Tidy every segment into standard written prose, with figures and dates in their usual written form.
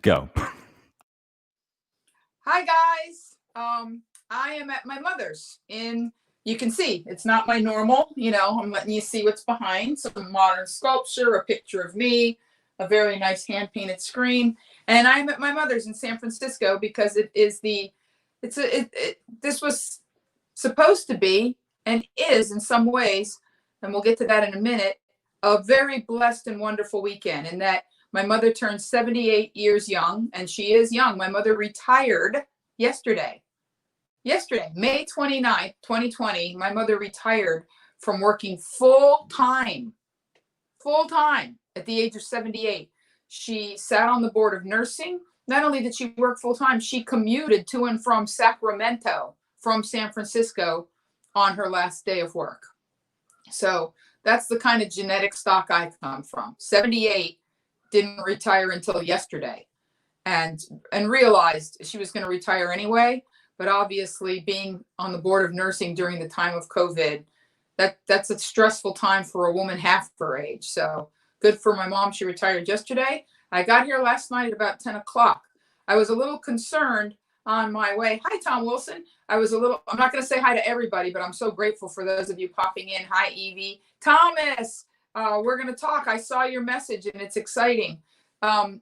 Go. Hi guys. I am at my mother's you can see it's not my normal, I'm letting you see what's behind. Some modern sculpture, a picture of me, a very nice hand painted screen. And I'm at my mother's in San Francisco because this was supposed to be and is in some ways, and we'll get to that in a minute, a very blessed and wonderful weekend in that my mother turned 78 years young, and she is young. My mother retired yesterday, May 29th, 2020. My mother retired from working full time at the age of 78. She sat on the board of nursing. Not only did she work full time, she commuted to and from Sacramento from San Francisco on her last day of work. So that's the kind of genetic stock I come from. 78, didn't retire until yesterday, and realized she was going to retire anyway. But obviously, being on the board of nursing during the time of COVID, that's a stressful time for a woman half her age. So good for my mom. She retired yesterday. I got here last night at about 10 o'clock. I was a little concerned on my way. Hi, Tom Wilson. I'm not going to say hi to everybody, but I'm so grateful for those of you popping in. Hi, Evie. Thomas, we're going to talk. I saw your message and it's exciting. I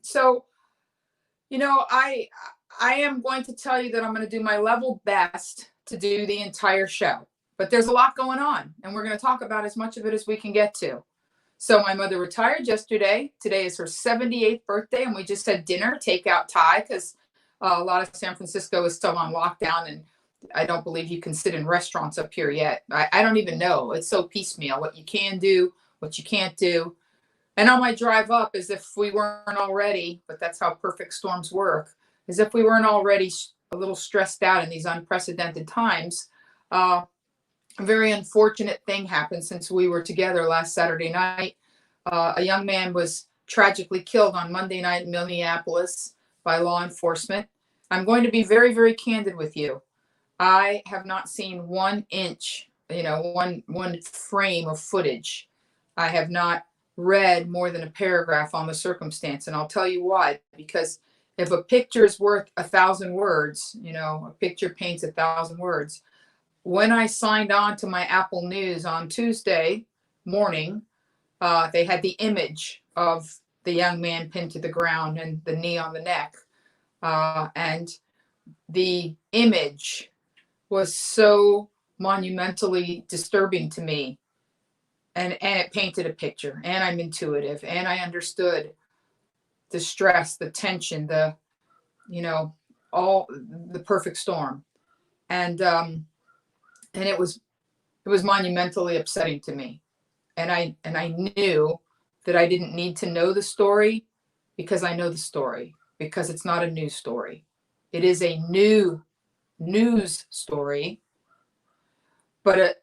am going to tell you that I'm going to do my level best to do the entire show, but there's a lot going on and we're going to talk about as much of it as we can get to. So my mother retired yesterday. Today is her 78th birthday, and we just had dinner, takeout Thai, because a lot of San Francisco is still on lockdown, and I don't believe you can sit in restaurants up here yet. I don't even know. It's so piecemeal, what you can do, what you can't do. And on my drive up, as if we weren't already, but that's how perfect storms work, as if we weren't already a little stressed out in these unprecedented times, a very unfortunate thing happened since we were together last Saturday night. A young man was tragically killed on Monday night in Minneapolis by law enforcement. I'm going to be very, very candid with you. I have not seen 1 inch, one frame of footage. I have not read more than a paragraph on the circumstance. And I'll tell you why, because if a picture is worth 1,000 words, a picture paints 1,000 words. When I signed on to my Apple News on Tuesday morning, they had the image of the young man pinned to the ground and the knee on the neck. And the image was so monumentally disturbing to me. And it painted a picture, and I'm intuitive, and I understood the stress, the tension, all the perfect storm. And it was monumentally upsetting to me. And I knew that I didn't need to know the story, because I know the story, because it's not a news story. It is a new news story. But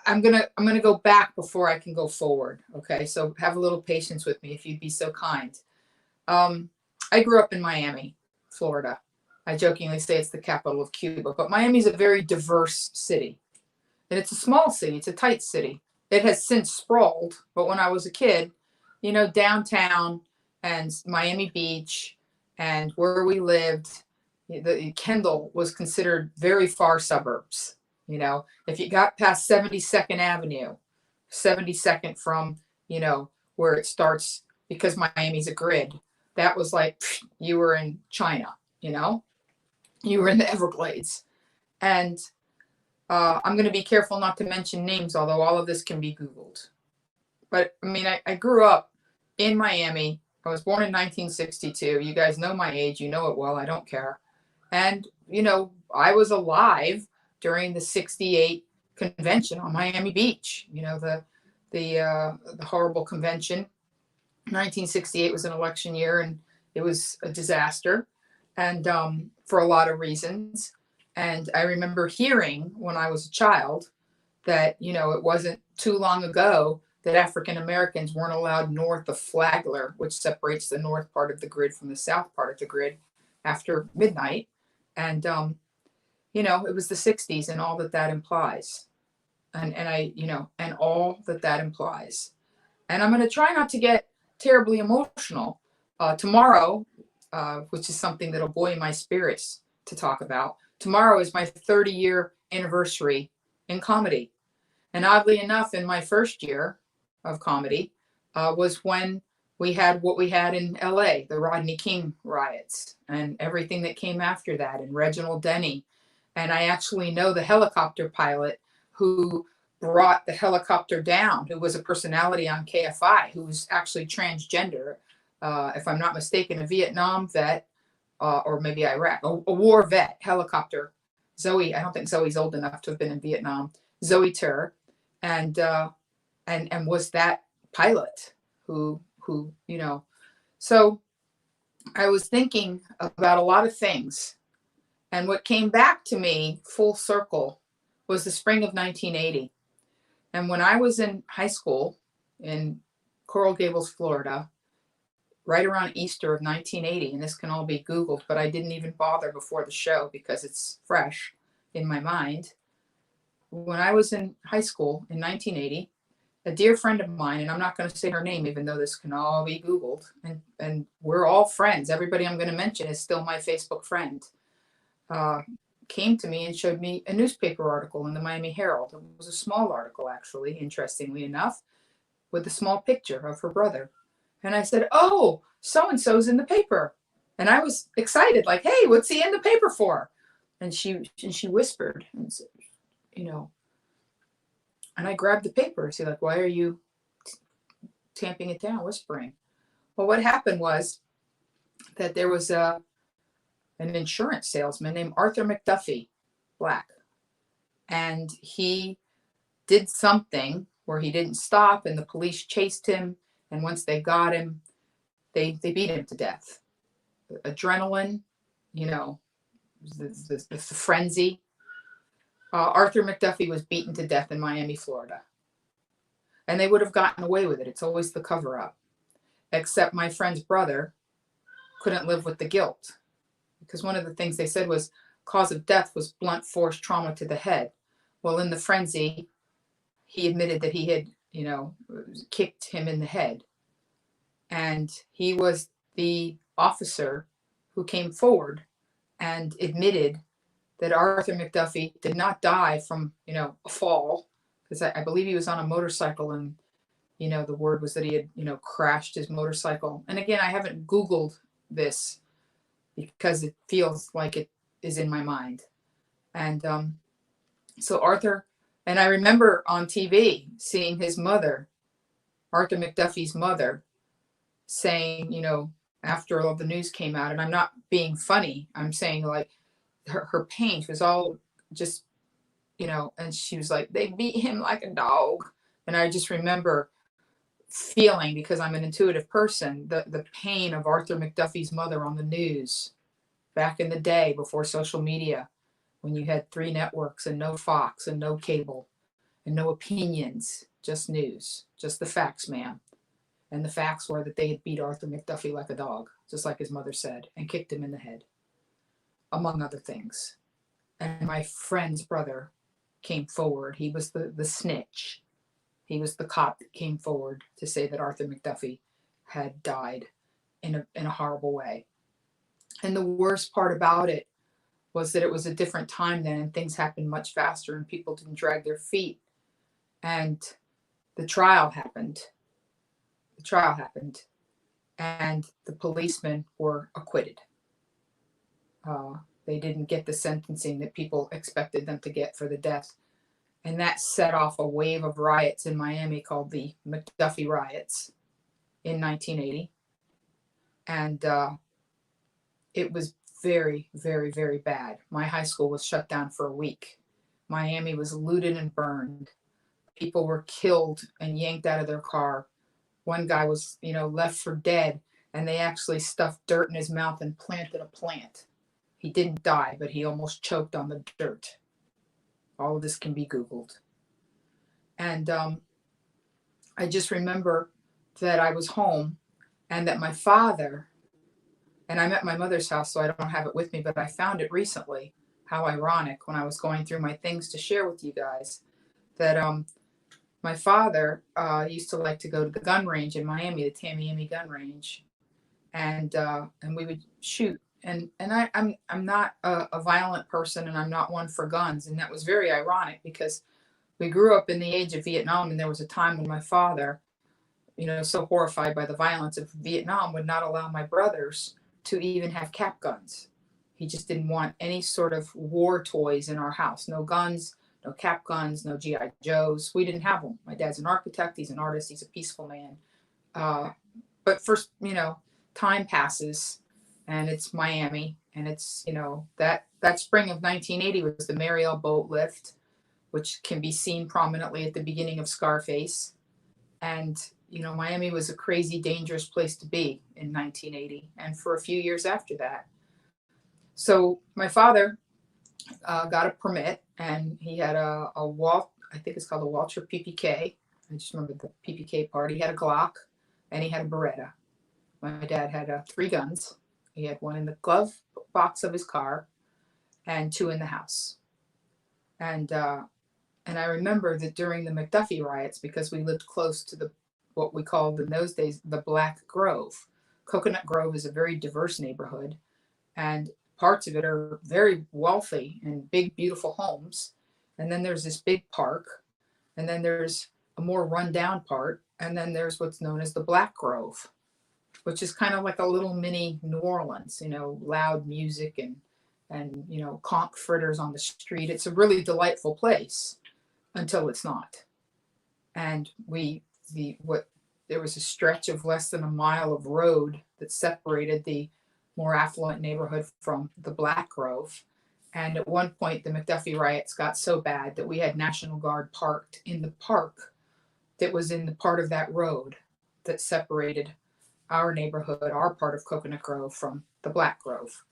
I'm gonna go back before I can go forward. Okay, so have a little patience with me if you'd be so kind. I grew up in Miami, Florida. I jokingly say it's the capital of Cuba, but Miami is a very diverse city. And it's a small city, it's a tight city. It has since sprawled, but when I was a kid, downtown and Miami Beach and where we lived, Kendall was considered very far suburbs. If you got past 72nd Avenue, 72nd from, where it starts, because Miami's a grid, that was like, you were in China, you were in the Everglades. And I'm going to be careful not to mention names, although all of this can be Googled. But I grew up in Miami. I was born in 1962. You guys know my age. You know it well. I don't care. And, I was alive during the 68 convention on Miami Beach, the horrible convention. 1968 was an election year, and it was a disaster, and for a lot of reasons. And I remember hearing when I was a child that, it wasn't too long ago that African Americans weren't allowed north of Flagler, which separates the north part of the grid from the south part of the grid, after midnight. And, it was the 60s and all that implies. And all that implies. And I'm going to try not to get terribly emotional, Tomorrow, which is something that'll buoy my spirits to talk about, tomorrow is my 30-year anniversary in comedy. And oddly enough, in my first year of comedy was when we had what we had in LA, the Rodney King riots, and everything that came after that, and Reginald Denny. And I actually know the helicopter pilot who brought the helicopter down, who was a personality on KFI, who was actually transgender, if I'm not mistaken, a Vietnam vet, or maybe Iraq, a war vet, helicopter. Zoe, I don't think Zoe's old enough to have been in Vietnam. Zoe Tur, and was that pilot who you know. So I was thinking about a lot of things, and what came back to me full circle was the spring of 1980. And when I was in high school in Coral Gables, Florida, right around Easter of 1980, and this can all be Googled, but I didn't even bother before the show because it's fresh in my mind. When I was in high school in 1980, a dear friend of mine, and I'm not going to say her name, even though this can all be Googled, and we're all friends. Everybody I'm going to mention is still my Facebook friend, came to me and showed me a newspaper article in the Miami Herald. It was a small article, actually, interestingly enough, with a small picture of her brother. And I said, "Oh, so-and-so's in the paper." And I was excited, like, "Hey, what's he in the paper for?" And she whispered, and said, you know, and I grabbed the paper. She's like, "Why are you tamping it down, whispering?" Well, what happened was that there was an insurance salesman named Arthur Mcduffie, black, and he did something where he didn't stop, and the police chased him. And once they got him, they beat him to death. Adrenaline, you know, the frenzy. Arthur Mcduffie was beaten to death in Miami, Florida. And they would have gotten away with it. It's always the cover up. Except my friend's brother couldn't live with the guilt. Because one of the things they said was cause of death was blunt force trauma to the head. Well, in the frenzy, he admitted that he had, kicked him in the head. And he was the officer who came forward and admitted that Arthur Mcduffie did not die from, a fall, because I believe he was on a motorcycle, and, the word was that he had, crashed his motorcycle. And again, I haven't Googled this because it feels like it is in my mind. And so Arthur, and I remember on TV seeing his mother, Arthur Mcduffie's mother, saying, after all the news came out, and I'm not being funny, I'm saying like her pain, she was all just, and she was like, "They beat him like a dog." And I just remember feeling, because I'm an intuitive person, the pain of Arthur Mcduffie's mother on the news back in the day before social media, when you had 3 networks and no Fox and no cable and no opinions, just news, just the facts, ma'am. And the facts were that they had beat Arthur Mcduffie like a dog, just like his mother said, and kicked him in the head, among other things. And my friend's brother came forward. He was the snitch. He was the cop that came forward to say that Arthur Mcduffie had died in a horrible way. And the worst part about it was that it was a different time then, and things happened much faster, and people didn't drag their feet. And the trial happened. And the policemen were acquitted. They didn't get the sentencing that people expected them to get for the death. And that set off a wave of riots in Miami called the Mcduffie Riots in 1980. And it was very, very, very bad. My high school was shut down for a week. Miami was looted and burned. People were killed and yanked out of their car. One guy was, left for dead, and they actually stuffed dirt in his mouth and planted a plant. He didn't die, but he almost choked on the dirt. All of this can be Googled. And I just remember that I was home, and that my father, and I'm at my mother's house, so I don't have it with me, but I found it recently. How ironic, when I was going through my things to share with you guys, that my father used to like to go to the gun range in Miami, the Tamiami gun range. and we would shoot. I'm not a violent person, and I'm not one for guns. And that was very ironic because we grew up in the age of Vietnam, and there was a time when my father, so horrified by the violence of Vietnam, would not allow my brothers to even have cap guns. He just didn't want any sort of war toys in our house. No guns, no cap guns, no GI Joes. We didn't have them. My dad's an architect. He's an artist. He's a peaceful man. But first, time passes, and it's Miami, and it's that spring of 1980 was the Mariel Boatlift, which can be seen prominently at the beginning of Scarface. And Miami was a crazy, dangerous place to be in 1980, and for a few years after that. So my father got a permit, and he had a I think it's called a Walter PPK. I just remember the PPK part. He had a Glock, and he had a Beretta. My dad had 3 guns. He had 1 in the glove box of his car, and 2 in the house. And I remember that during the Mcduffie riots, because we lived close to what we called in those days the Black Grove. Coconut Grove is a very diverse neighborhood, and parts of it are very wealthy and big, beautiful homes. And then there's this big park, and then there's a more rundown part, and then there's what's known as the Black Grove, which is kind of like a little mini New Orleans, loud music and conch fritters on the street. It's a really delightful place until it's not. And there was a stretch of less than a mile of road that separated the more affluent neighborhood from the Black Grove. And at one point, the Mcduffie riots got so bad that we had National Guard parked in the park that was in the part of that road that separated our neighborhood, our part of Coconut Grove, from the Black Grove.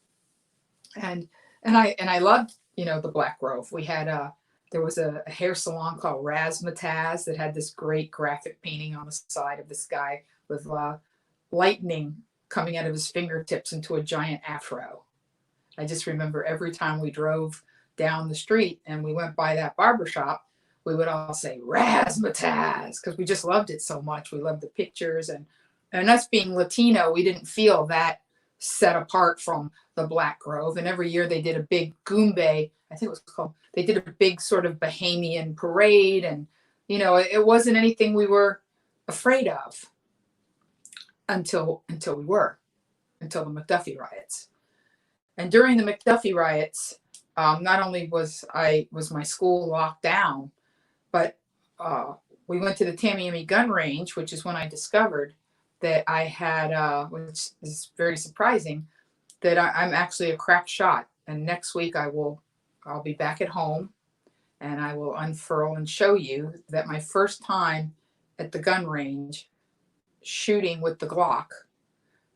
And I loved, the Black Grove. We had there was a hair salon called Razzmatazz that had this great graphic painting on the side of this guy with lightning coming out of his fingertips into a giant afro. I just remember every time we drove down the street and we went by that barbershop, we would all say Razzmatazz because we just loved it so much. We loved the pictures, and us being Latino, we didn't feel that set apart from the Black Grove. And every year they did a big Goombay, I think it was called, they did a big sort of Bahamian parade. And, it wasn't anything we were afraid of until the Mcduffie riots. And during the Mcduffie riots, not only was my school locked down, but we went to the Tamiami gun range, which is when I discovered that I had, which is very surprising, that I'm actually a crack shot. And next week I'll be back at home, and I will unfurl and show you that my first time at the gun range shooting with the Glock,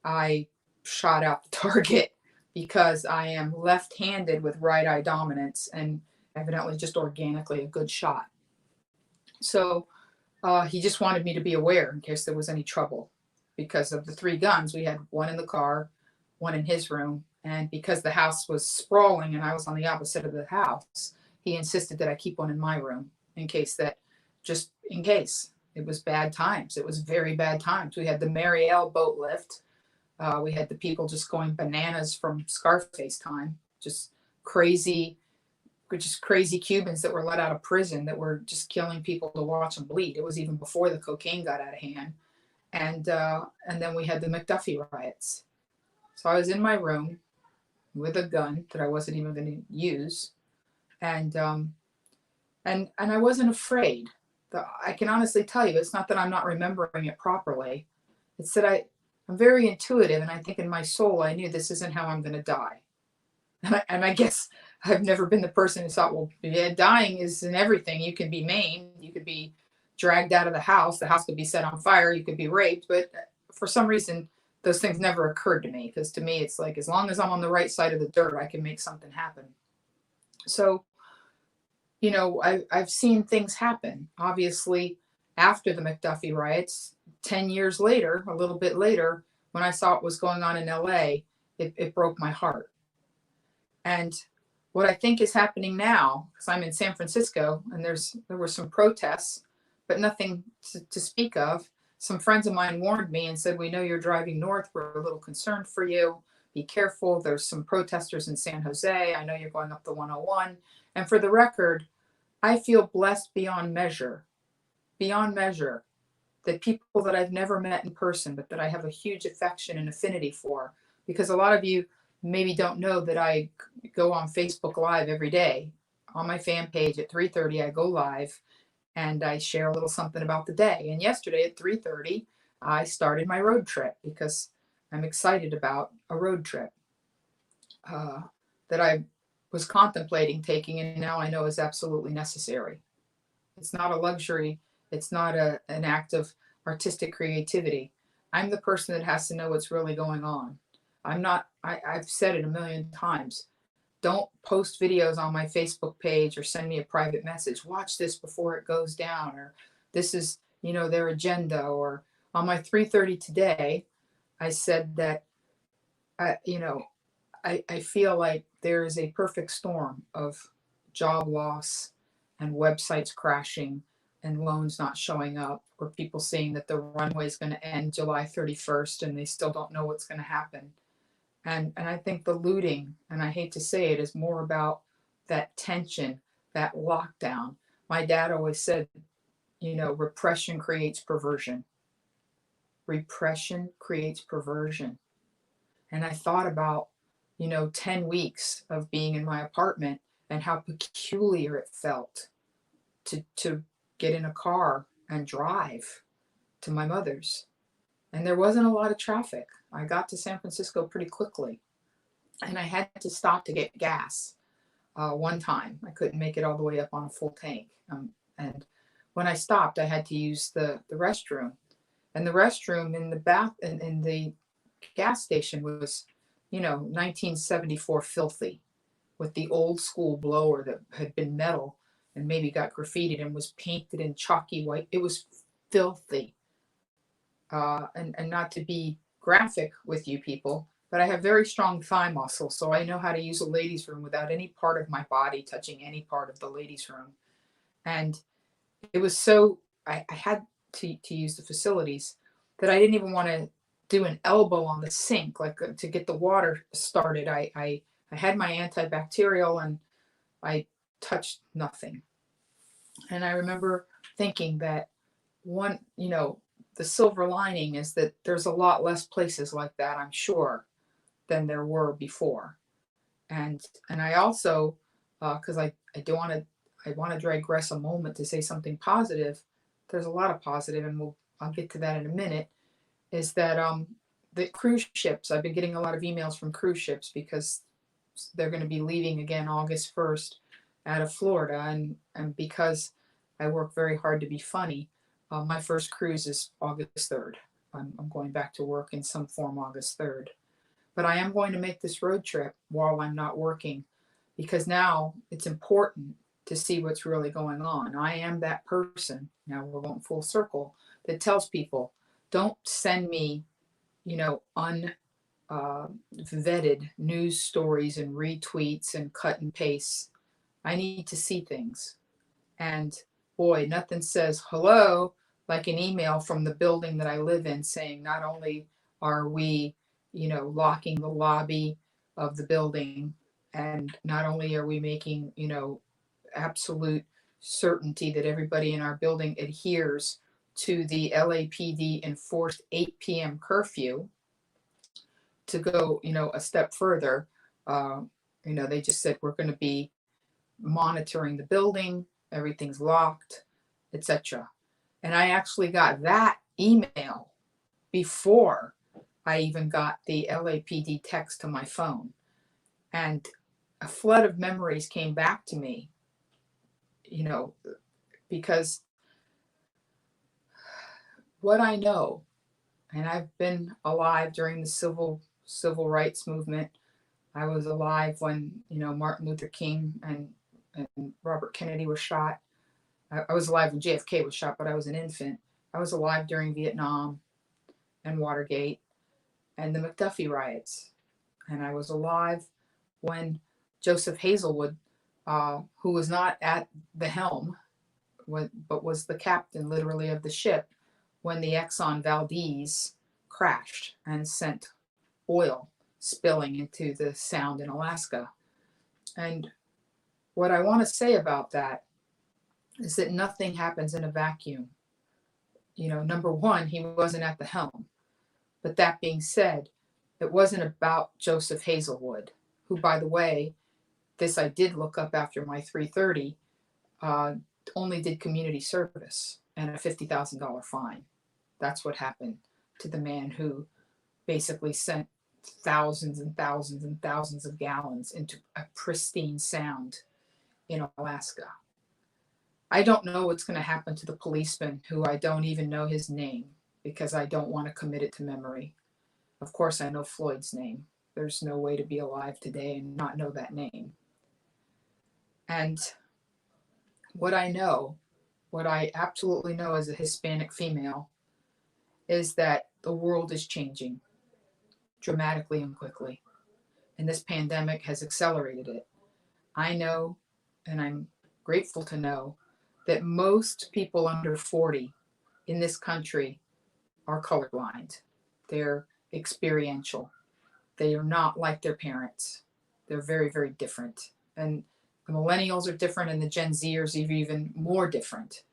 I shot out the target because I am left-handed with right eye dominance and evidently just organically a good shot. So he just wanted me to be aware in case there was any trouble. Because of the 3 guns, we had 1 in the car, 1 in his room. And because the house was sprawling and I was on the opposite of the house, he insisted that I keep 1 in my room in case. It was bad times. It was very bad times. We had the Mariel Boatlift. We had the people just going bananas from Scarface time, just crazy Cubans that were let out of prison that were just killing people to watch them bleed. It was even before the cocaine got out of hand. And then we had the Mcduffie riots. So I was in my room with a gun that I wasn't even going to use, and I wasn't afraid. I can honestly tell you, it's not that I'm not remembering it properly. It's that I'm very intuitive, and I think in my soul I knew this isn't how I'm going to die. And I guess I've never been the person who thought, well, yeah, dying is in everything. You can be maimed, you could be dragged out of the house could be set on fire, you could be raped. But for some reason, those things never occurred to me, because to me, it's like, as long as I'm on the right side of the dirt, I can make something happen. So, I've seen things happen. Obviously, after the Mcduffie riots, 10 years later, a little bit later, when I saw what was going on in LA, it broke my heart. And what I think is happening now, because I'm in San Francisco, and there were some protests, but nothing to speak of. some friends of mine warned me and said, we know you're driving north. We're a little concerned for you. Be careful. There's some protesters in San Jose. I know you're going up the 101. And for the record, I feel blessed beyond measure, that people that I've never met in person, but that I have a huge affection and affinity for. Because a lot of you maybe don't know that I go on Facebook Live every day. On my fan page at 3:30, I go live and I share a little something about the day. And yesterday at 3:30, I started my road trip because I'm excited about a road trip that I was contemplating taking, and now I know is absolutely necessary. It's not a luxury. It's not an act of artistic creativity. I'm the person that has to know what's really going on. I'm not, I've said it a million times. Don't post videos on my Facebook page or send me a private message. Watch this before it goes down, or this is, their agenda. Or on my 3:30 today, I said that, I feel like there is a perfect storm of job loss and websites crashing and loans not showing up, or people saying that the runway is going to end July 31st and they still don't know what's going to happen. And I think the looting, and I hate to say it, is more about that tension, that lockdown. My dad always said, repression creates perversion. Repression creates perversion. And I thought about, 10 weeks of being in my apartment and how peculiar it felt to get in a car and drive to my mother's. And there wasn't a lot of traffic. I got to San Francisco pretty quickly. And I had to stop to get gas one time. I couldn't make it all the way up on a full tank. And when I stopped, I had to use the restroom. And the restroom in the gas station was, 1974 filthy, with the old school blower that had been metal and maybe got graffitied and was painted in chalky white. It was filthy. And not to be graphic with you people, but I have very strong thigh muscle, so I know how to use a ladies' room without any part of my body touching any part of the ladies' room. And it was so, I had to use the facilities that I didn't even want to do an elbow on the sink, like to get the water started. I had my antibacterial and I touched nothing. And I remember thinking that the silver lining is that there's a lot less places like that, I'm sure, than there were before. And I also, because I want to digress a moment to say something positive. There's a lot of positive, and I'll get to that in a minute. Is that the cruise ships? I've been getting a lot of emails from cruise ships because they're going to be leaving again August 1st out of Florida, and because I work very hard to be funny. My first cruise is August 3rd. I'm going back to work in some form August 3rd. But I am going to make this road trip while I'm not working, because now it's important to see what's really going on. I am that person, now we're going full circle, that tells people, don't send me, unvetted news stories and retweets and cut and paste. I need to see things. And boy, nothing says hello like an email from the building that I live in saying not only are we, locking the lobby of the building, and not only are we making, absolute certainty that everybody in our building adheres to the LAPD enforced 8 p.m. curfew. To go, a step further, they just said we're going to be monitoring the building, everything's locked, etc. And I actually got that email before I even got the LAPD text to my phone. And a flood of memories came back to me, because what I know, and I've been alive during the civil rights movement. I was alive when, Martin Luther King and Robert Kennedy was shot. I was alive when JFK was shot, but I was an infant. I was alive during Vietnam and Watergate and the Mcduffie Riots. And I was alive when Joseph Hazelwood, who was not at the helm, but was the captain literally of the ship, when the Exxon Valdez crashed and sent oil spilling into the Sound in Alaska. And what I want to say about that is that nothing happens in a vacuum. You know, number one, he wasn't at the helm. But that being said, it wasn't about Joseph Hazelwood, who, by the way, this I did look up after my 330, only did community service and a $50,000 fine. That's what happened to the man who basically sent thousands and thousands and thousands of gallons into a pristine sound in Alaska. I don't know what's going to happen to the policeman who I don't even know his name because I don't want to commit it to memory. Of course, I know Floyd's name. There's no way to be alive today and not know that name. And what I absolutely know as a Hispanic female, is that the world is changing dramatically and quickly. And this pandemic has accelerated it. I know, and I'm grateful to know, that most people under 40 in this country are colorblind. They're experiential. They are not like their parents. They're very, very different. And the millennials are different, and the Gen Zers are even more different,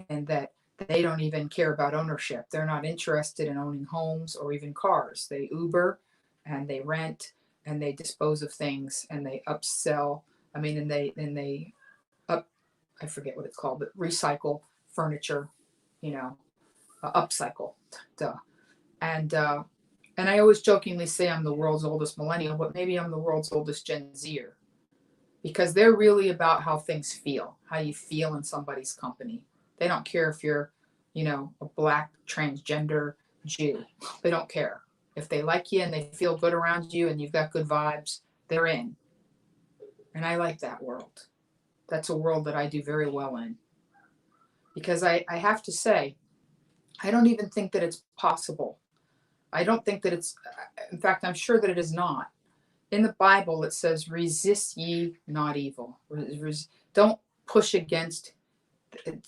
in that they don't even care about ownership. They're not interested in owning homes or even cars. They Uber and they rent and they dispose of things and they upsell. I forget what it's called, but recycle furniture, upcycle. Duh. And I always jokingly say I'm the world's oldest millennial, but maybe I'm the world's oldest Gen Zer, because they're really about how things feel, how you feel in somebody's company. They don't care if you're, a black transgender Jew. They don't care. If they like you and they feel good around you and you've got good vibes, they're in. And I like that world. That's a world that I do very well in. Because I have to say, I don't even think that it's possible. I don't think that in fact, I'm sure that it is not. In the Bible, it says, resist ye not evil. Don't push against it.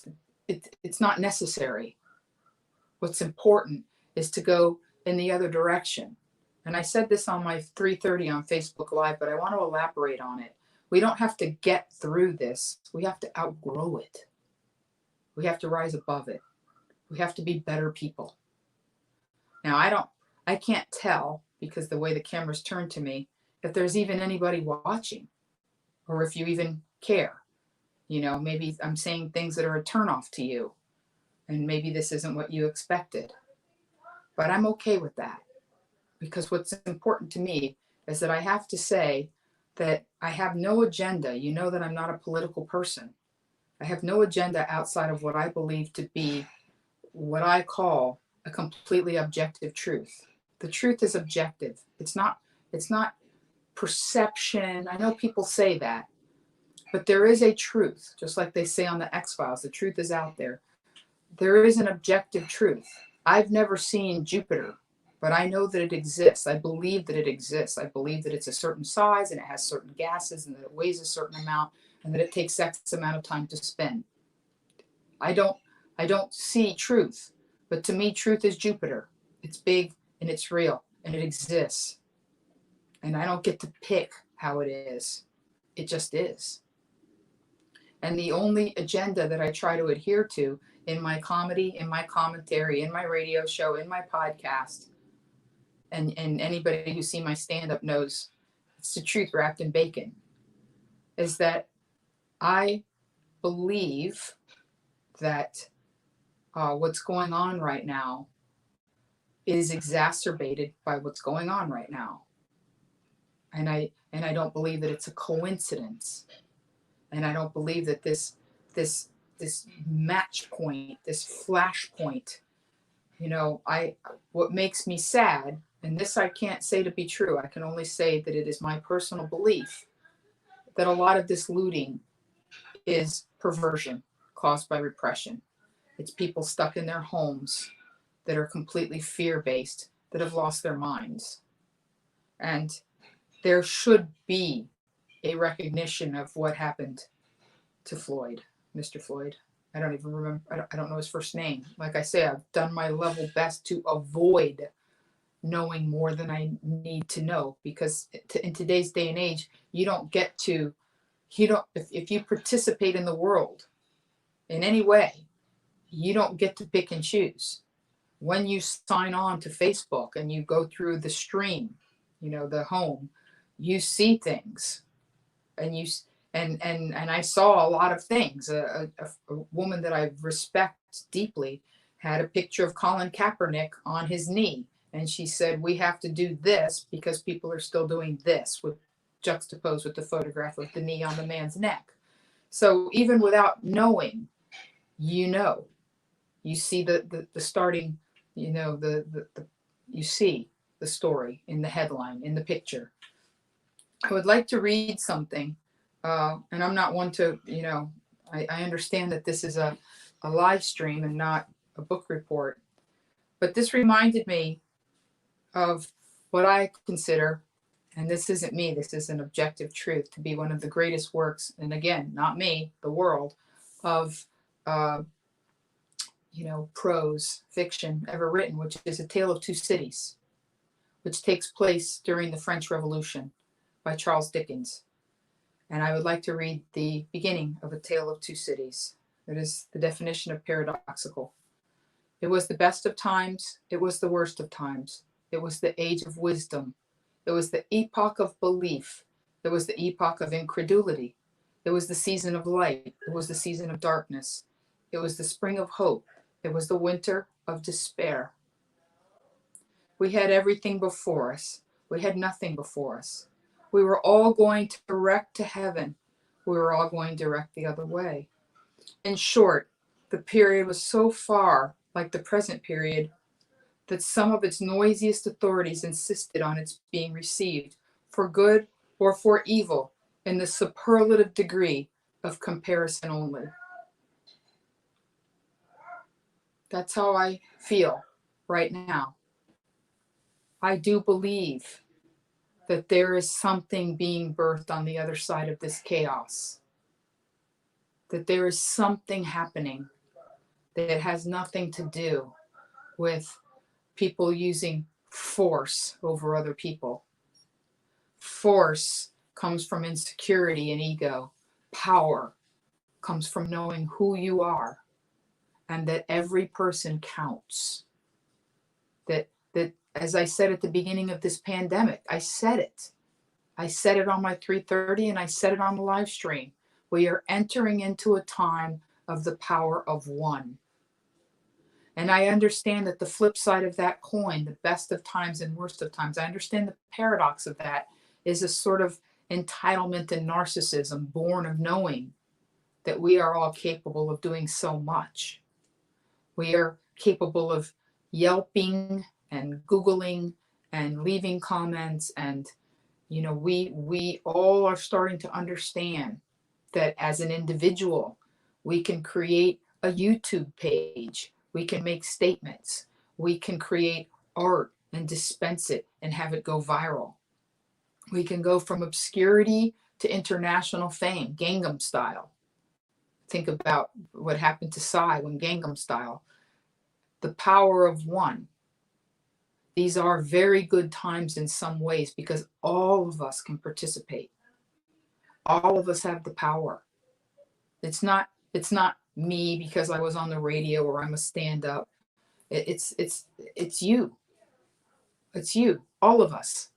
It's not necessary. What's important is to go in the other direction. And I said this on my 330 on Facebook Live, but I want to elaborate on it. We don't have to get through this. We have to outgrow it. We have to rise above it. We have to be better people. Now, I can't tell, because the way the camera's turned to me, if there's even anybody watching, or if you even care. Maybe I'm saying things that are a turnoff to you, and maybe this isn't what you expected. But I'm okay with that, because what's important to me is that I have to say that I have no agenda. You know that I'm not a political person. I have no agenda outside of what I believe to be what I call a completely objective truth. The truth is objective. It's not perception. I know people say that, but there is a truth, just like they say on the X-Files, the truth is out there. There is an objective truth. I've never seen Jupiter, but I know that it exists. I believe that it exists. I believe that it's a certain size and it has certain gases and that it weighs a certain amount and that it takes X amount of time to spin. I don't see truth, but to me, truth is Jupiter. It's big and it's real and it exists. And I don't get to pick how it is. It just is. And the only agenda that I try to adhere to in my comedy, in my commentary, in my radio show, in my podcast, and anybody who's seen my stand-up knows it's the truth wrapped in bacon, is that I believe that what's going on right now is exacerbated by what's going on right now. And I don't believe that it's a coincidence. And I don't believe that this match point, this flash point, what makes me sad, and this I can't say to be true, I can only say that it is my personal belief that a lot of this looting is perversion caused by repression. It's people stuck in their homes that are completely fear-based, that have lost their minds. And there should be a recognition of what happened to Floyd, Mr. Floyd. I don't even remember. I don't know his first name. Like I say, I've done my level best to avoid knowing more than I need to know, because in today's day and age, you don't get to, if you participate in the world in any way, you don't get to pick and choose. When you sign on to Facebook and you go through the stream, the home, you see things, and I saw a lot of things. A woman that I respect deeply had a picture of Colin Kaepernick on his knee, and she said, we have to do this because people are still doing this, with juxtaposed with the photograph of the knee on the man's neck. So even without knowing, you see the starting, you see the story in the headline, in the picture. I would like to read something, and I'm not one to, I understand that this is a live stream and not a book report, but this reminded me of what I consider, and this isn't me, this is an objective truth, to be one of the greatest works, and again, not me, the world, of prose fiction ever written, which is A Tale of Two Cities, which takes place during the French Revolution by Charles Dickens. And I would like to read the beginning of A Tale of Two Cities. It is the definition of paradoxical. It was the best of times, it was the worst of times. It was the age of wisdom. It was the epoch of belief. It was the epoch of incredulity. It was the season of light. It was the season of darkness. It was the spring of hope. It was the winter of despair. We had everything before us. We had nothing before us. We were all going direct to heaven. We were all going direct the other way. In short, the period was so far like the present period that some of its noisiest authorities insisted on its being received for good or for evil in the superlative degree of comparison only. That's how I feel right now. I do believe that there is something being birthed on the other side of this chaos. That there is something happening that has nothing to do with people using force over other people. Force comes from insecurity and ego. Power comes from knowing who you are and that every person counts. That as I said at the beginning of this pandemic, I said it. I said it on my 3:30 and I said it on the live stream. We are entering into a time of the power of one. And I understand that the flip side of that coin, the best of times and worst of times, I understand the paradox of that is a sort of entitlement and narcissism born of knowing that we are all capable of doing so much. We are capable of yelping and Googling and leaving comments, and we all are starting to understand that as an individual, we can create a YouTube page. We can make statements. We can create art and dispense it and have it go viral. We can go from obscurity to international fame, Gangnam Style. Think about what happened to Psy when Gangnam Style. The power of one. These are very good times in some ways because all of us can participate. All of us have the power. It's not me because I was on the radio or I'm a stand-up. It's you. It's you, all of us.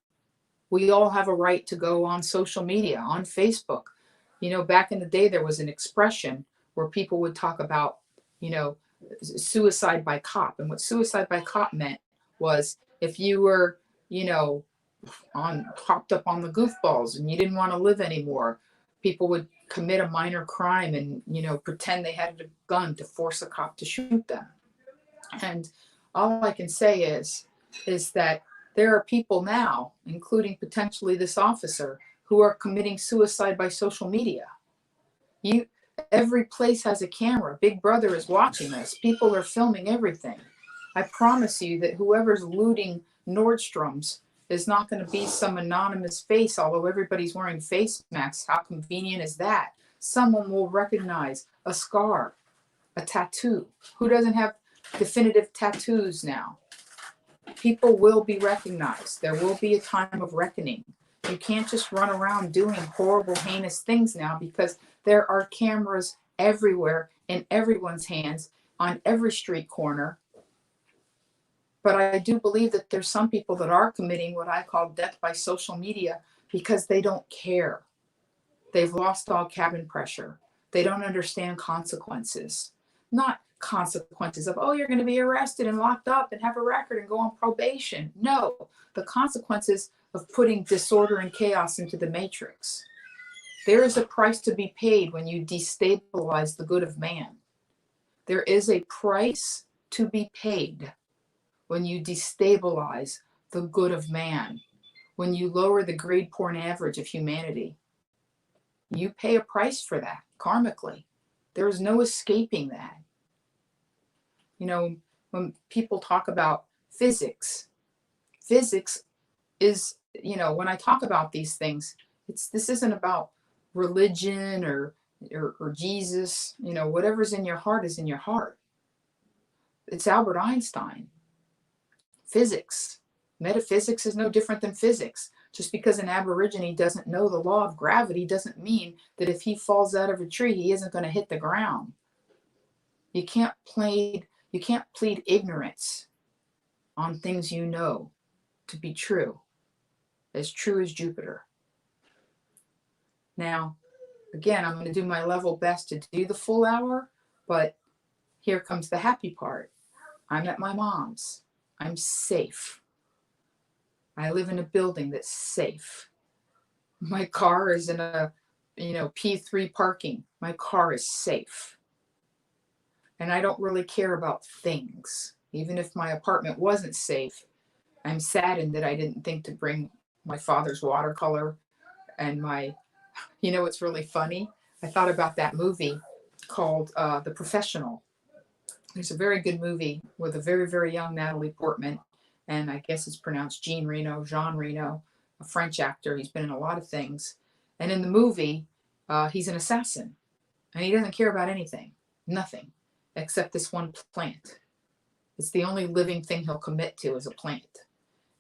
We all have a right to go on social media, on Facebook. Back in the day, there was an expression where people would talk about, suicide by cop. And what suicide by cop meant was if you were, hopped up on the goofballs and you didn't want to live anymore, people would commit a minor crime and, pretend they had a gun to force a cop to shoot them. And all I can say is that there are people now, including potentially this officer, who are committing suicide by social media. Every place has a camera. Big Brother is watching us. People are filming everything. I promise you that whoever's looting Nordstrom's is not going to be some anonymous face, although everybody's wearing face masks. How convenient is that? Someone will recognize a scar, a tattoo? Who doesn't have definitive tattoos now? People will be recognized. There will be a time of reckoning. You can't just run around doing horrible, heinous things now, because there are cameras everywhere in everyone's hands on every street corner. But I do believe that there's some people that are committing what I call death by social media because they don't care. They've lost all cabin pressure. They don't understand consequences. Not consequences of, oh, you're going to be arrested and locked up and have a record and go on probation. No, the consequences of putting disorder and chaos into the matrix. There is a price to be paid when you destabilize the good of man. There is a price to be paid when you destabilize the good of man, when you lower the grade point average of humanity. You pay a price for that karmically. There is no escaping that. You know, when people talk about physics is, you know, when I talk about these things, this isn't about religion or Jesus. You know, whatever's in your heart is in your heart. It's Albert Einstein. Physics, metaphysics is no different than physics. Just because an Aborigine doesn't know the law of gravity doesn't mean that if he falls out of a tree, he isn't going to hit the ground. You can't plead ignorance on things you know to be true as Jupiter. Now, again, I'm going to do my level best to do the full hour, but here comes the happy part. I'm at my mom's. I'm safe. I live in a building that's safe. My car is in a, P3 parking. My car is safe. And I don't really care about things. Even if my apartment wasn't safe, I'm saddened that I didn't think to bring my father's watercolor and it's really funny. I thought about that movie called The Professional. There's a very good movie with a very, very young Natalie Portman, and I guess it's pronounced Jean Reno, a French actor. He's been in a lot of things. And in the movie, he's an assassin, and he doesn't care about anything, nothing, except this one plant. It's the only living thing he'll commit to is a plant.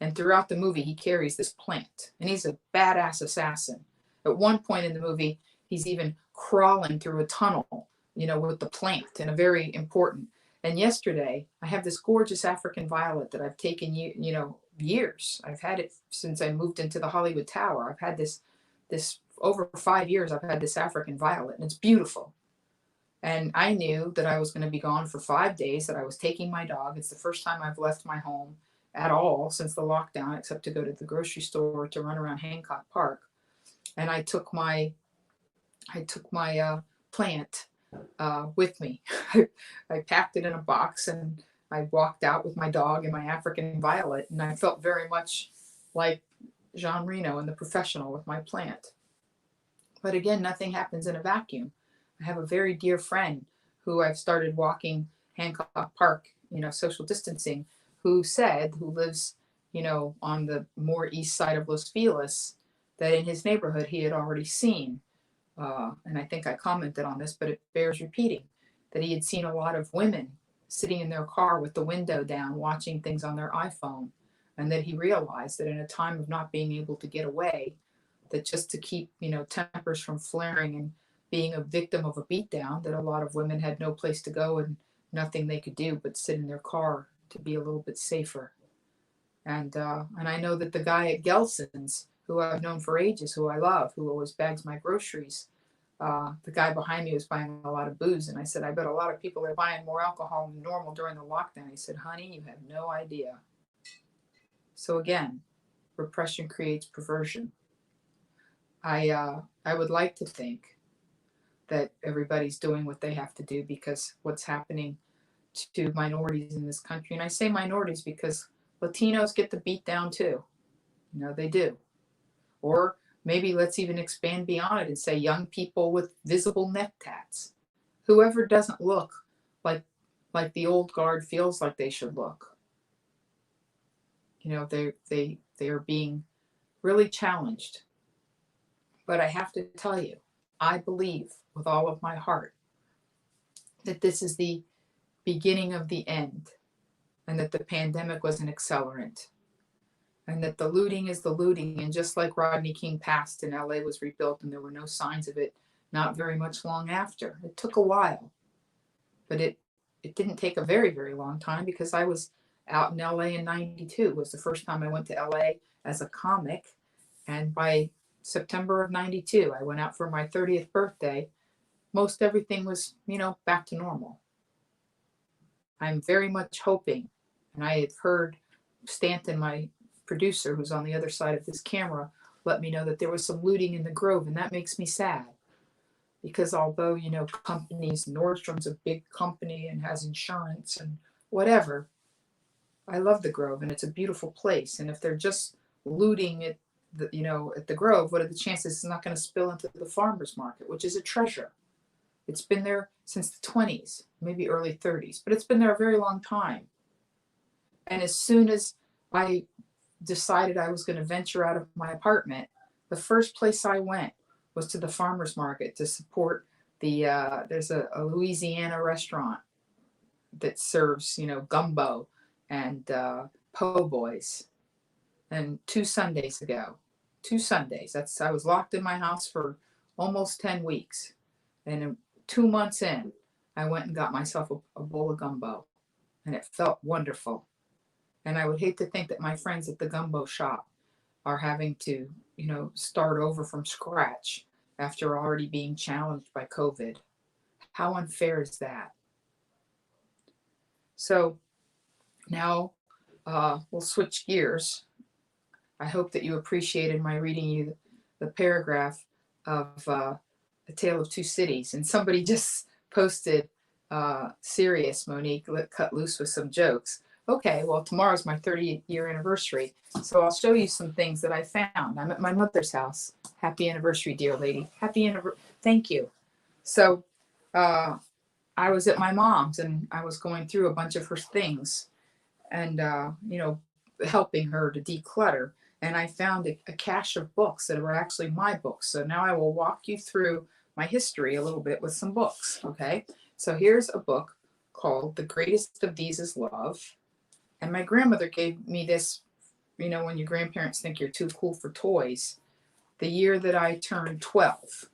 And throughout the movie, he carries this plant, and he's a badass assassin. At one point in the movie, he's even crawling through a tunnel, with the plant, and a very important. And yesterday, I have this gorgeous African violet that I've taken, years. I've had it since I moved into the Hollywood Tower. I've had this over 5 years. I've had this African violet, and it's beautiful. And I knew that I was going to be gone for 5 days, that I was taking my dog. It's the first time I've left my home at all since the lockdown, except to go to the grocery store to run around Hancock Park. And I took my plant with me. I packed it in a box and I walked out with my dog and my African violet, and I felt very much like Jean Reno in The Professional with my plant. But again, nothing happens in a vacuum. I have a very dear friend who I've started walking Hancock Park, social distancing, who lives, on the more east side of Los Feliz, that in his neighborhood he had already seen. And I think I commented on this, but it bears repeating, that he had seen a lot of women sitting in their car with the window down, watching things on their iPhone. And that he realized that in a time of not being able to get away, that just to keep, tempers from flaring and being a victim of a beatdown, that a lot of women had no place to go and nothing they could do but sit in their car to be a little bit safer. And I know that the guy at Gelson's, who I've known for ages, who I love, who always bags my groceries, the guy behind me was buying a lot of booze. And I said, I bet a lot of people are buying more alcohol than normal during the lockdown. He said, honey, you have no idea. So again, repression creates perversion. I would like to think that everybody's doing what they have to do, because what's happening to minorities in this country, and I say minorities because Latinos get the beat down too. They do. Or maybe let's even expand beyond it and say young people with visible neck tats. Whoever doesn't look like the old guard feels like they should look. They are being really challenged. But I have to tell you, I believe with all of my heart that this is the beginning of the end, and that the pandemic was an accelerant, and that the looting is the looting. And just like Rodney King passed and LA was rebuilt and there were no signs of it not very much long after. It took a while, but it didn't take a very, very long time, because I was out in LA in 92 was the first time I went to LA as a comic. And by September of 92, I went out for my 30th birthday. Most everything was, back to normal. I'm very much hoping, and I had heard Stanton, my producer, who's on the other side of this camera, let me know that there was some looting in the Grove, and that makes me sad. Because although, companies, Nordstrom's a big company and has insurance and whatever, I love the Grove and it's a beautiful place. And if they're just looting it, at the Grove, what are the chances it's not going to spill into the farmer's market, which is a treasure? It's been there since the 20s, maybe early 30s, but it's been there a very long time. And as soon as I decided I was going to venture out of my apartment, the first place I went was to the farmer's market to support there's a Louisiana restaurant that serves, gumbo and po' boys. And two Sundays, I was locked in my house for almost 10 weeks. And 2 months in, I went and got myself a bowl of gumbo, and it felt wonderful. And I would hate to think that my friends at the gumbo shop are having to, start over from scratch after already being challenged by COVID. How unfair is that? So now we'll switch gears. I hope that you appreciated my reading you the paragraph of A Tale of Two Cities. And somebody just posted, serious, Monique, cut loose with some jokes. Okay, well, tomorrow's my 30th year anniversary, so I'll show you some things that I found. I'm at my mother's house. Happy anniversary, dear lady. Happy anniversary. Thank you. So I was at my mom's, and I was going through a bunch of her things and, helping her to declutter. And I found a cache of books that were actually my books. So now I will walk you through my history a little bit with some books, okay? So here's a book called The Greatest of These Is Love. And my grandmother gave me this, when your grandparents think you're too cool for toys, the year that I turned 12.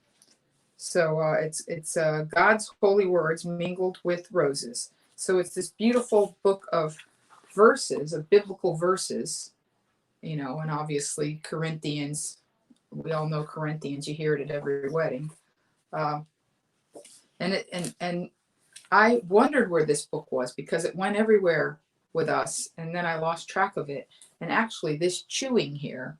So it's God's Holy Words Mingled with Roses. So it's this beautiful book of verses, of biblical verses, and obviously Corinthians. We all know Corinthians. You hear it at every wedding. And I wondered where this book was, because it went everywhere with us, and then I lost track of it. And actually, this chewing here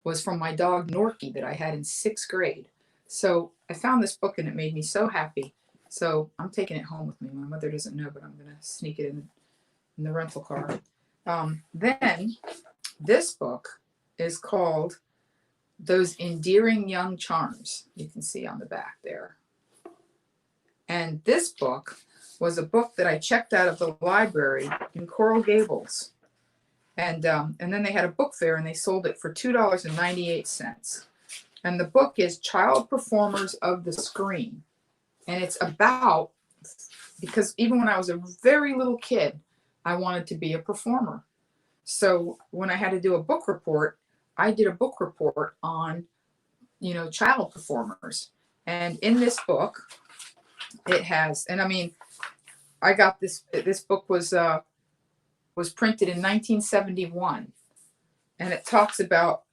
was from my dog Norky that I had in 6th grade. So I found this book and it made me so happy. So I'm taking it home with me. My mother doesn't know, but I'm going to sneak it in the rental car. Then this book is called Those Endearing Young Charms. You can see on the back there. And this book was a book that I checked out of the library in Coral Gables. And then they had a book fair and they sold it for $2.98. And the book is Child Performers of the Screen. And it's about, because even when I was a very little kid, I wanted to be a performer. So when I had to do a book report, I did a book report on, child performers. And in this book, it has, and I mean, I got this book was printed in 1971, and it talks about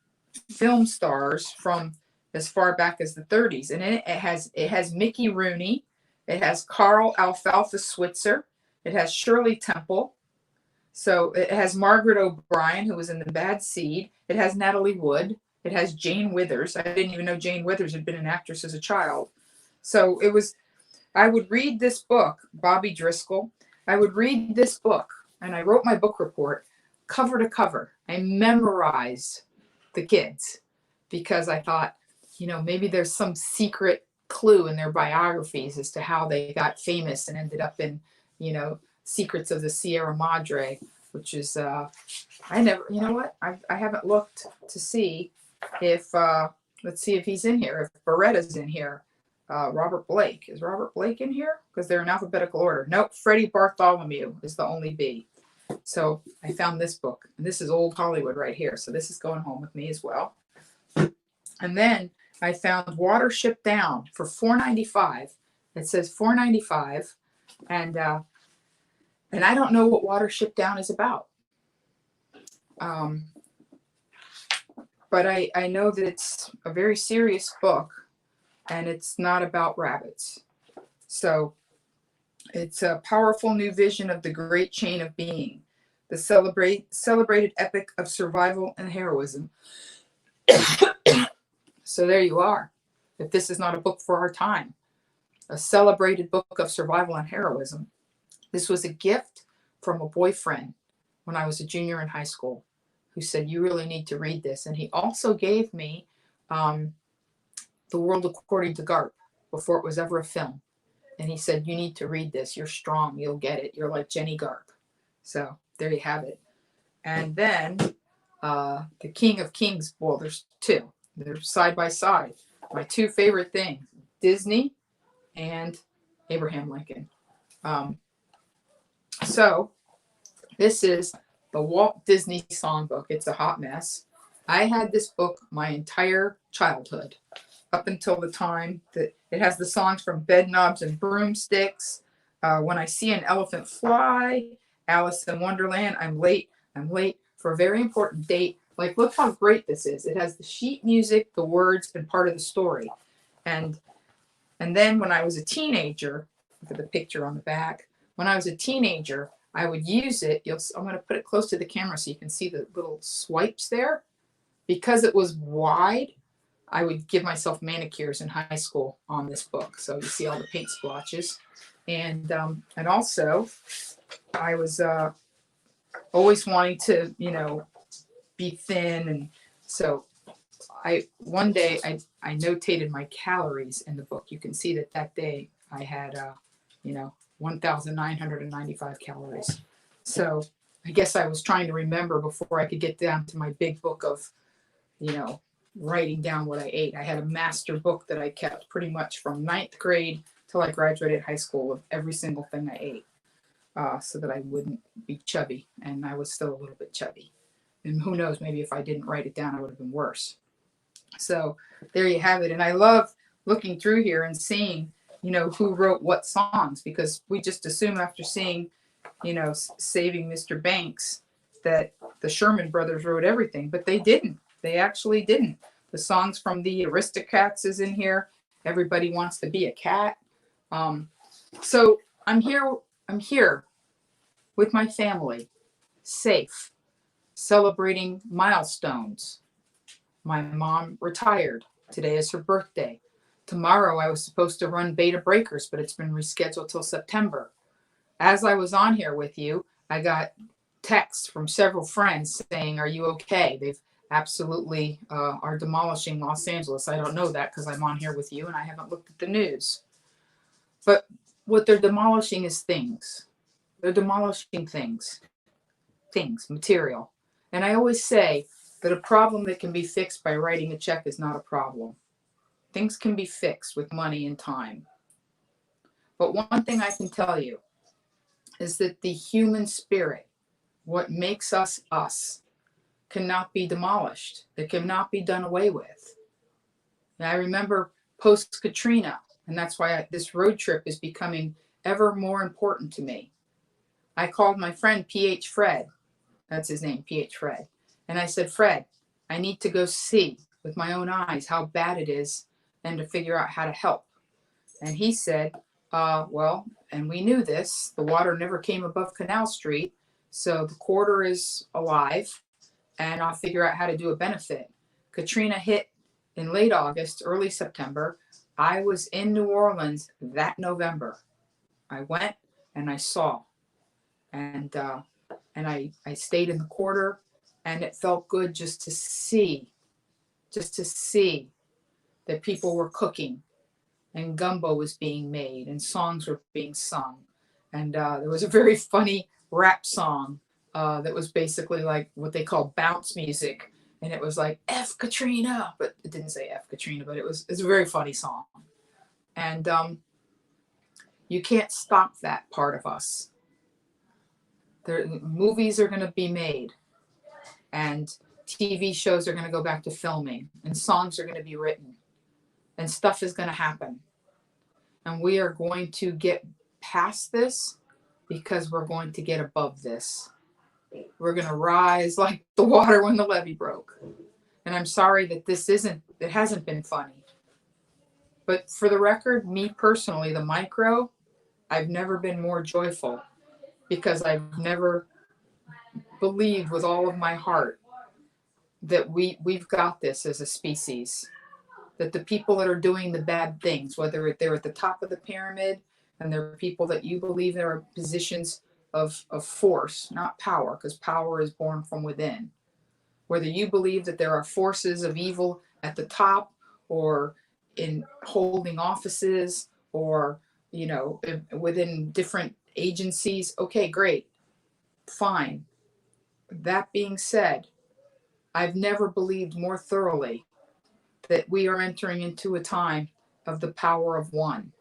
film stars from as far back as the 30s. And in it has Mickey Rooney, it has Carl Alfalfa Switzer, it has Shirley Temple, so it has Margaret O'Brien, who was in The Bad Seed, it has Natalie Wood, it has Jane Withers. I didn't even know Jane Withers had been an actress as a child. So I would read this book, Bobby Driscoll. I would read this book, and I wrote my book report cover to cover. I memorized the kids because I thought, maybe there's some secret clue in their biographies as to how they got famous and ended up in, Secrets of the Sierra Madre, which is, I haven't looked to see if, let's see if he's in here, if Beretta's in here. Robert Blake. Is Robert Blake in here? Because they're in alphabetical order. Nope, Freddie Bartholomew is the only B. So I found this book, and this is old Hollywood right here. So this is going home with me as well. And then I found Watership Down for $4.95. It says $4.95, and I don't know what Watership Down is about. But I know that it's a very serious book, and it's not about rabbits. So it's a powerful new vision of the great chain of being, the celebrated epic of survival and heroism. So there you are. If this is not a book for our time, a celebrated book of survival and heroism. This was a gift from a boyfriend when I was a junior in high school, who said, you really need to read this. And he also gave me The World According to Garp before it was ever a film. And he said, you need to read this. You're strong. You'll get it. You're like Jenny Garp. So there you have it. And then The King of Kings. Well, there's two. They're side by side. My two favorite things, Disney and Abraham Lincoln. So this is the Walt Disney Songbook. It's a hot mess. I had this book my entire childhood, up until the time that it has the songs from Bedknobs and Broomsticks, When I See an Elephant Fly, Alice in Wonderland, I'm late for a very important date. Like, look how great this is. It has the sheet music, the words, and part of the story. And then when I was a teenager, look at the picture on the back. When I was a teenager, I would use it. I'm going to put it close to the camera so you can see the little swipes there. Because it was wide, I would give myself manicures in high school on this book. So you see all the paint splotches. And also, I was always wanting to, be thin. And so one day I notated my calories in the book. You can see that day I had, 1,995 calories. So I guess I was trying to remember before I could get down to my big book of, writing down what I ate. I had a master book that I kept pretty much from 9th grade till I graduated high school of every single thing I ate, so that I wouldn't be chubby. And I was still a little bit chubby. And who knows, maybe if I didn't write it down, I would have been worse. So there you have it. And I love looking through here and seeing, who wrote what songs, because we just assume after seeing, Saving Mr. Banks, that the Sherman Brothers wrote everything, but they didn't. They actually didn't. The songs from the Aristocats is in here. Everybody Wants to Be a Cat. So I'm here with my family, safe, celebrating milestones. My mom retired. Today is her birthday. Tomorrow I was supposed to run Beta Breakers, but it's been rescheduled till September. As I was on here with you, I got texts from several friends saying, are you okay? They've absolutely are demolishing Los Angeles. I don't know that because I'm on here with you and I haven't looked at the news. But what they're demolishing is things. They're demolishing things, material. And I always say that a problem that can be fixed by writing a check is not a problem. Things can be fixed with money and time. But one thing I can tell you is that the human spirit, what makes us us, cannot be demolished. It cannot be done away with. And I remember post-Katrina, and that's why this road trip is becoming ever more important to me. I called my friend PH Fred. That's his name, PH Fred. And I said, Fred, I need to go see with my own eyes how bad it is and to figure out how to help. And he said, well, and we knew this, the water never came above Canal Street, so the quarter is alive, and I'll figure out how to do a benefit. Katrina hit in late August, early September. I was in New Orleans that November. I went and I saw, and I stayed in the quarter, and it felt good just to see that people were cooking, and gumbo was being made, and songs were being sung. And there was a very funny rap song that was basically like what they call bounce music. And it was like, F Katrina, but it didn't say F Katrina, but it was a very funny song. And you can't stop that part of us. Movies are going to be made, and TV shows are going to go back to filming, and songs are going to be written, and stuff is going to happen. And we are going to get past this because we're going to get above this. We're going to rise like the water when the levee broke. And I'm sorry that it hasn't been funny. But for the record, me personally, the micro, I've never been more joyful because I've never believed with all of my heart that we've got this as a species. That the people that are doing the bad things, whether they're at the top of the pyramid and they're people that you believe are positions of force, not power, because power is born from within. Whether you believe that there are forces of evil at the top or in holding offices or, within different agencies, okay, great, fine. That being said, I've never believed more thoroughly that we are entering into a time of the power of one,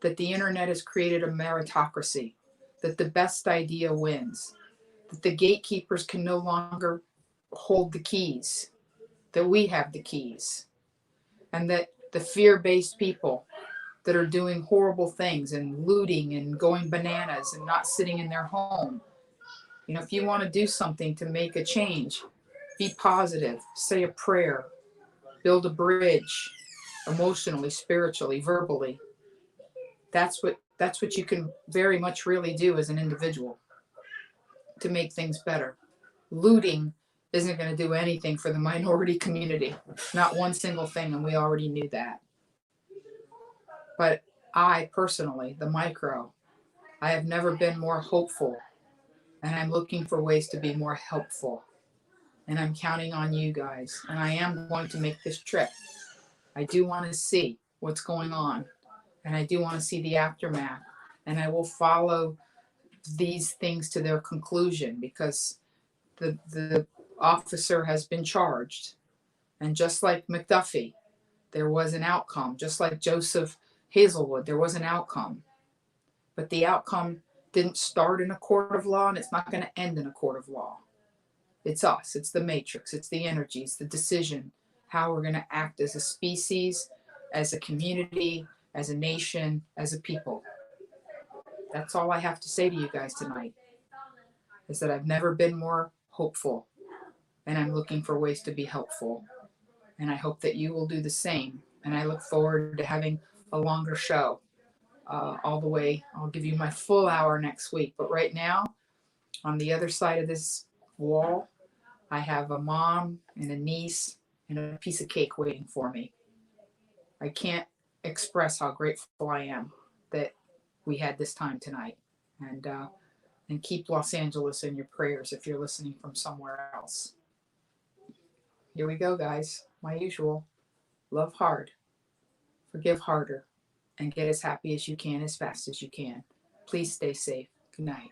that the internet has created a meritocracy, that the best idea wins, that the gatekeepers can no longer hold the keys, that we have the keys, and that the fear-based people that are doing horrible things and looting and going bananas and not sitting in their home, if you want to do something to make a change, be positive, say a prayer, build a bridge, emotionally, spiritually, verbally. That's what you can very much really do as an individual to make things better. Looting isn't going to do anything for the minority community. Not one single thing, and we already knew that. But I personally, the micro, I have never been more hopeful, and I'm looking for ways to be more helpful. And I'm counting on you guys, and I am going to make this trip. I do want to see what's going on, and I do want to see the aftermath, and I will follow these things to their conclusion because the officer has been charged. And just like Mcduffie, there was an outcome. Just like Joseph Hazelwood, there was an outcome. But the outcome didn't start in a court of law, and it's not going to end in a court of law. It's us. It's the matrix. It's the energies, the decision, how we're going to act as a species, as a community, as a nation, as a people. That's all I have to say to you guys tonight, is that I've never been more hopeful, and I'm looking for ways to be helpful. And I hope that you will do the same. And I look forward to having a longer show all the way. I'll give you my full hour next week. But right now, on the other side of this wall, I have a mom and a niece and a piece of cake waiting for me. I can't express how grateful I am that we had this time tonight. And keep Los Angeles in your prayers if you're listening from somewhere else. Here we go, guys. My usual. Love hard, forgive harder, and get as happy as you can as fast as you can. Please stay safe. Good night.